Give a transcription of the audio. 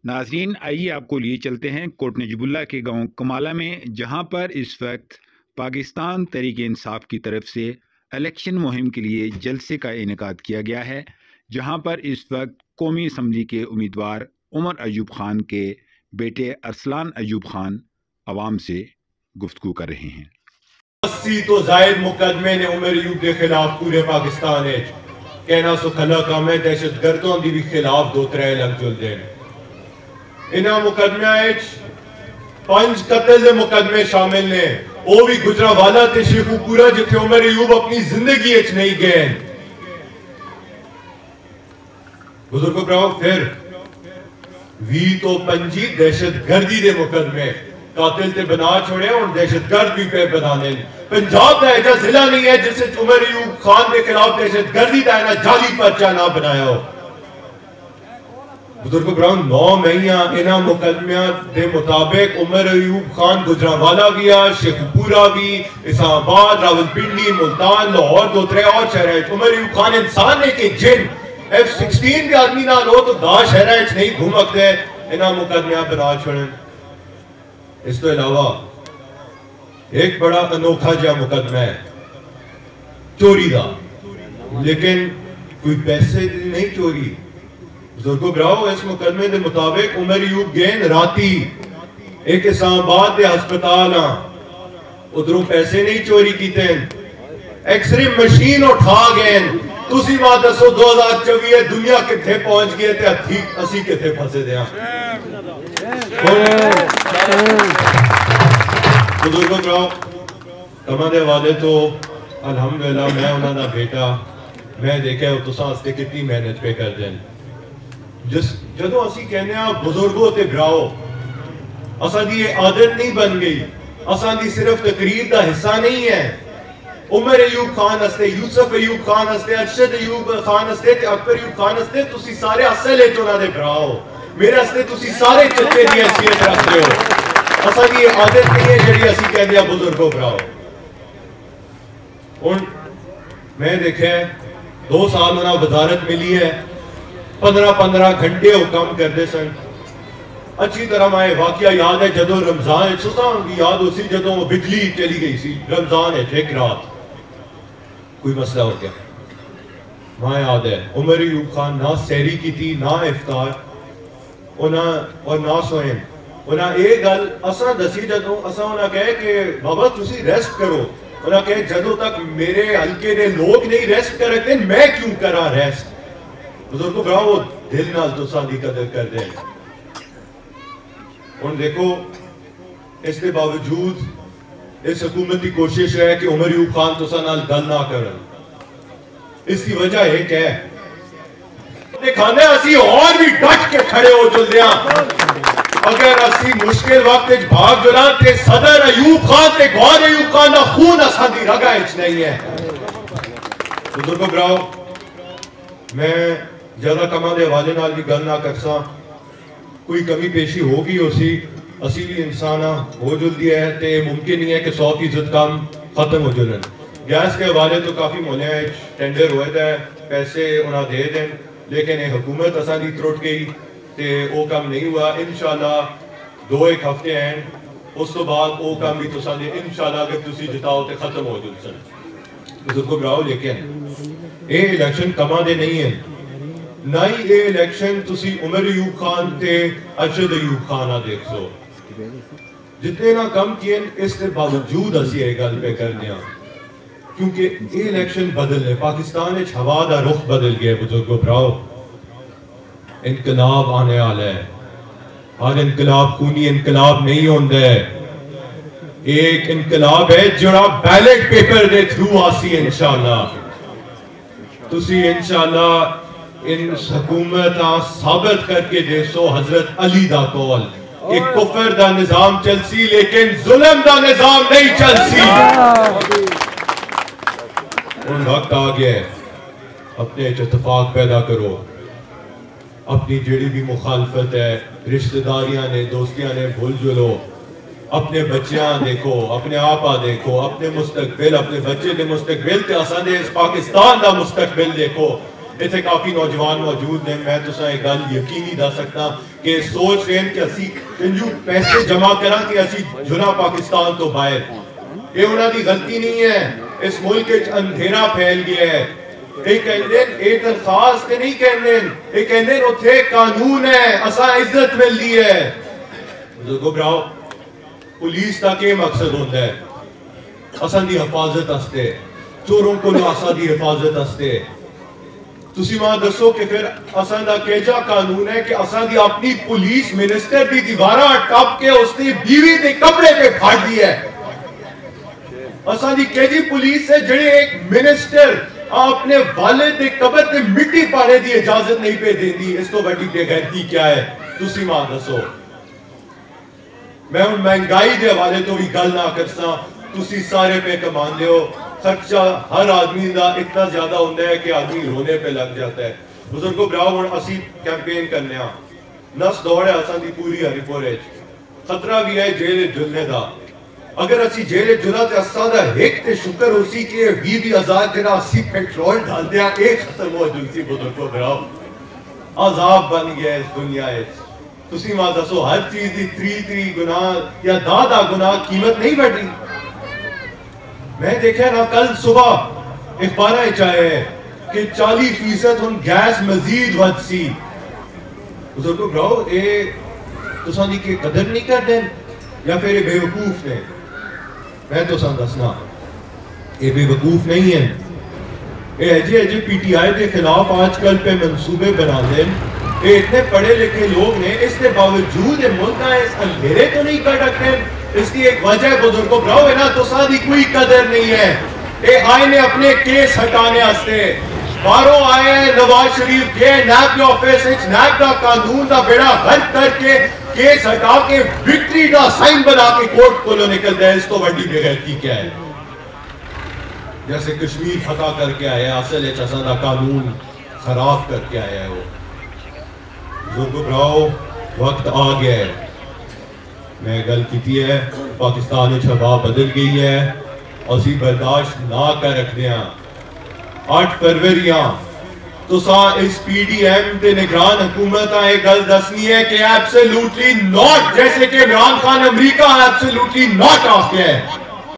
ناظرین آئیے آپ کو لیے چلتے ہیں کوٹ نجیب اللہ کے گاؤں کمالہ میں، جہاں پر اس وقت پاکستان تحریک انصاف کی طرف سے الیکشن مہم کے لیے جلسے کا انعقاد کیا گیا ہے، جہاں پر اس وقت قومی اسمبلی کے امیدوار عمر ایوب خان کے بیٹے ارسلان ایوب خان عوام سے گفتگو کر رہے ہیں۔ 80 تو زائد مقدمے نے عمر ایوب کے خلاف پورے پاکستان ہے کہنا سو کھلا کام ہے دہشت گردوں دی بھی خلاف دو ترے لگ جل دین انہاں مقدمے ایچ 5 قتل دے مقدمے شامل نے وہ بھی گجرانوالہ تے شیخو پورا جتھے عمر ایوب اپنی زندگی ایچ نہیں گئے بزرگو براؤ پھر 20 تو 25 دہشت گردی دے مقدمے قاتل تے بنا چھوڑے اور دہشت گرد بھی پہ بنانے پنجاب دا ایجا ضلع نہیں ہے جس سے عمر ایوب خان کے خلاف دہشت گردی دا اینا جعلی پرچہ نہ بنایا ہو۔ بزرگو براؤں 9 مہیاں انہاں مقدمیات دے مطابق عمر ایوب خان گجرانوالہ گیا، شیخ پورا بھی، اسلام آباد، راولپنڈی، ملتان، لاہور، 2-3 اور شہرائے عمر ایوب خان انسان نے کہ جن F-16 کے آدمی نہ لو تو دا شہرائے نہیں گھومکتے انہاں مقدمیات بنا چھوڑیں۔ اس تو علاوہ ایک بڑا انوکھا جا مقدمہ ہے چوری دا، لیکن کوئی پیسے نہیں چوری۔ بزرگو براؤ اس مقدمے دے مطابق عمر ایوب گین راتی ایک اسلام آباد دے ہسپتال ادھروں پیسے نہیں چوری کیتے ایکس رے مشین اٹھا گئے تسی ماں دسو 2024 دنیا کتھے پہنچ گئے تے اسی کتھے پھنسے دیا۔ بزرگوں براؤ کمہ دے والے تو الحمدللہ میں انہاں دا بیٹا میں دیکھے ہو تساں اس تے کتنی محنت پہ کر دیں جدوں اسی کہنے ہیں بزرگوں تے براؤ اساں دی یہ عادت نہیں بن گئی، اساں دی صرف تقریر دا حصہ نہیں ہے۔ عمر ایوب خان ہستے، یوسف ایوب خان ہستے، ارشد ایوب خان ہستے تے اکبر ایوب خان ہستے تسی سارے اصل ہے چونہ دے براؤ میرے ہستے تسی سارے چچے دی حیثیت رکھ دے ہو۔ اساں دی یہ عادت نہیں ہے جڑی اسی کہہ دیا بزرگوں براؤ۔ ان میں دیکھے 2 سال انہاں وزارت ملی ہے 15 گھنٹے وہ کام کر دے سن۔ اچھی طرح میں واقعہ یاد ہے جدوں رمضان ہے سسان کی یاد اسی جدوں بجلی چلی گئی سی رمضان ہے ایک رات کوئی مسئلہ ہو گیا میں یاد ہے عمر ایوب خان نہ سحری کی تھی نہ افطار اور نہ سوئیں انہاں ایک گل اساں دسی جدوں اساں انہاں کہے کہ بابا تسی ریسٹ کرو انہاں کہے جدوں تک میرے حلقے دے لوگ نہیں ریسٹ کرتے میں کیوں کرا ریسٹ۔ بزرگوں براؤ وہ دل نال تساں دی قدر کر دیں اور دیکھو اس کے باوجود اس حکومت کی کوشش ہے کہ عمر ایوب خان تساں نال گل نہ کرن۔ اس کی وجہ ایک ہے دکھانے اسی اور بھی ڈٹ کے کھڑے ہو جل دیاں اگر اسی مشکل وقت بھاگ جلان تے صدر ایوب خان تے گوھر ایوب خان نہ خون اساں دی رگا اچ نہیں ہے۔ بزرگوں براؤ میں زیادہ کما دے حوالے نال بھی گل نہ کرساں کوئی کمی پیشی ہوگی اسی بھی انسانہ ہو جل دیا ہے تے ممکن نہیں ہے کہ 100% کام ختم ہو جلن۔ گیس کے حوالے تو کافی مولیاں ٹینڈر ہوئے تھے پیسے انہاں دے دیں لیکن حکومت اساں دی ترٹ گئی تے وہ کام نہیں ہوا۔ انشاءاللہ 2-1 ہفتے ہیں اس تو بعد وہ کام بھی تساں دے انشاءاللہ اگر تسی جتاؤ تے ختم ہو جل سن۔ بزرگوں براؤ لیکن اے الیکشن کما دے نہیں ہیں نہ ہی اے الیکشن تسی عمر ایوب خان تے ارشد ایوب خانہ دیکھ سو جتنے نہ کم کیے اس کے باوجود اسی ایک گل پہ کرنے ہیں کیونکہ اے الیکشن بدل ہے پاکستان اچ ہوا دا رخ بدل گیا۔ بزرگوں براؤ انقلاب آنے والا ہے ہر انقلاب خونی انقلاب نہیں ہوندہ ہے ایک انقلاب ہے جڑا بیلٹ پیپر دے تھرو آسی انشاءاللہ تسی انشاءاللہ ان حکومت ثابت کر کے دے سو حضرت علی دا کول کہ کفر دا نظام چلسی لیکن ظلم دا نظام نہیں چلسی۔ ان وقت آگیا ہے اپنے اتفاق پیدا کرو اپنی جڑی بھی مخالفت ہے رشتہ داریاں نے دوستیاں نے بھول جلو اپنے بچیاں دیکھو اپنے آپا دیکھو اپنے مستقبل اپنے بچے دے مستقبل تے اساں دے اس پاکستان دا مستقبل دیکھو اتنے کافی نوجوان موجود ہیں میں تو ایک گل یقینی دس سکتا کہ سوچ رہے ہیں کہ اسی کنجو پیسے جمع کرا کہ اسی جنا پاکستان تو باہر یہ انہوں دی غلطی نہیں ہے اس ملک اندھیرا پھیل گیا ہے یہ کہندے ایک درخواست نہیں کہندے یہ کہندے اتھے قانون ہے اسا عزت ملدی ہے بزرگو براؤ پولیس کا کیا مقصد ہوتا ہے اساں دی حفاظت ہستے چوروں کو اساں دی حفاظت ہستے تسی ماں دسو کہ پھر اساں دا کیجا قانون ہے کہ اساں دی اپنی پولیس منسٹر دی دیوارہ ٹپ کے اس نے بیوی دے کپڑے پہ پھاڑ دیا ہے اساں دی کیجی پولیس ہے جڑے ایک منسٹر اپنے والد دے قبر تے مٹی پانے دی اجازت نہیں پہ دین دی اس کو بڑی بے غیرتی کیا ہے تسی ماں دسو میں ان مہنگائی دے حوالے تو بھی گل نہ کرساں تسی سارے پہ کمان دے ہو خرچہ ہر آدمی دا اتنا زیادہ ہوتا ہے کہ آدمی رونے پہ لگ جاتا ہے بزرگو براؤ اسی کیمپین کرنے ہاں نس دوڑ ہے اساں دی پوری ہری پورے خطرہ بھی ہے جیل جلنے دا اگر اسی جیل جلا تے اساں دا ایک تے شکر اسی کہ 20,000 جنا اسی پیٹرول ڈال دیا ایک ختم ہو جلسی بزرگو براؤ عذاب بن گیا اس دنیا ہے تسی ماں دسو ہر چیز دی 3 گناہ یا دا گناہ قیمت نہیں بڑھی میں دیکھا نا کل صبح اخبارہ چاہے ہے کہ 40% ہن گیس مزید ود سی بزرگو براؤ اے تساں دی کہ قدر نہیں کر دیں یا پھر بے وقوف نے میں تو سان دسنا یہ بے وقوف نہیں ہے یہ ایجے پی ٹی آئی کے خلاف آج کل پہ منصوبے بنا دیں یہ اتنے پڑھے لکھے لوگ نے اس کے باوجود یہ ملک اس اندھیرے تو نہیں کر رکھتے اس کی ایک وجہ بزرگوں براؤ ہے نا تو سادی کوئی قدر نہیں ہے یہ آئے نے اپنے کیس ہٹانے ہستے باروں آئے ہیں نواز شریف گئے نیب کے آفیس نیب کا قانون دا بیڑا غرق کر کے کیس ہٹا کے وکٹری دا سائن بنا کے کورٹ کو لو نکل دے اس تو بڑی بے غیرتی کیا ہے جیسے کشمیر فتح کر کے آیا اصل اساں دا قانون خراب کر کے آیا ہے وہ بزرگو براؤ وقت آ گیا ہے میں گل کیتی ہے پاکستان ہوا بدل گئی ہے اسی برداشت نہ کر رکھنے ہیں 8 فروریاں تو اس پی ڈی ایم تے نگران حکومت آئے گل دسنی ہے کہ ایبسلیوٹلی ناٹ جیسے کہ عمران خان امریکہ ایبسلیوٹلی ناٹ آ گیا ہے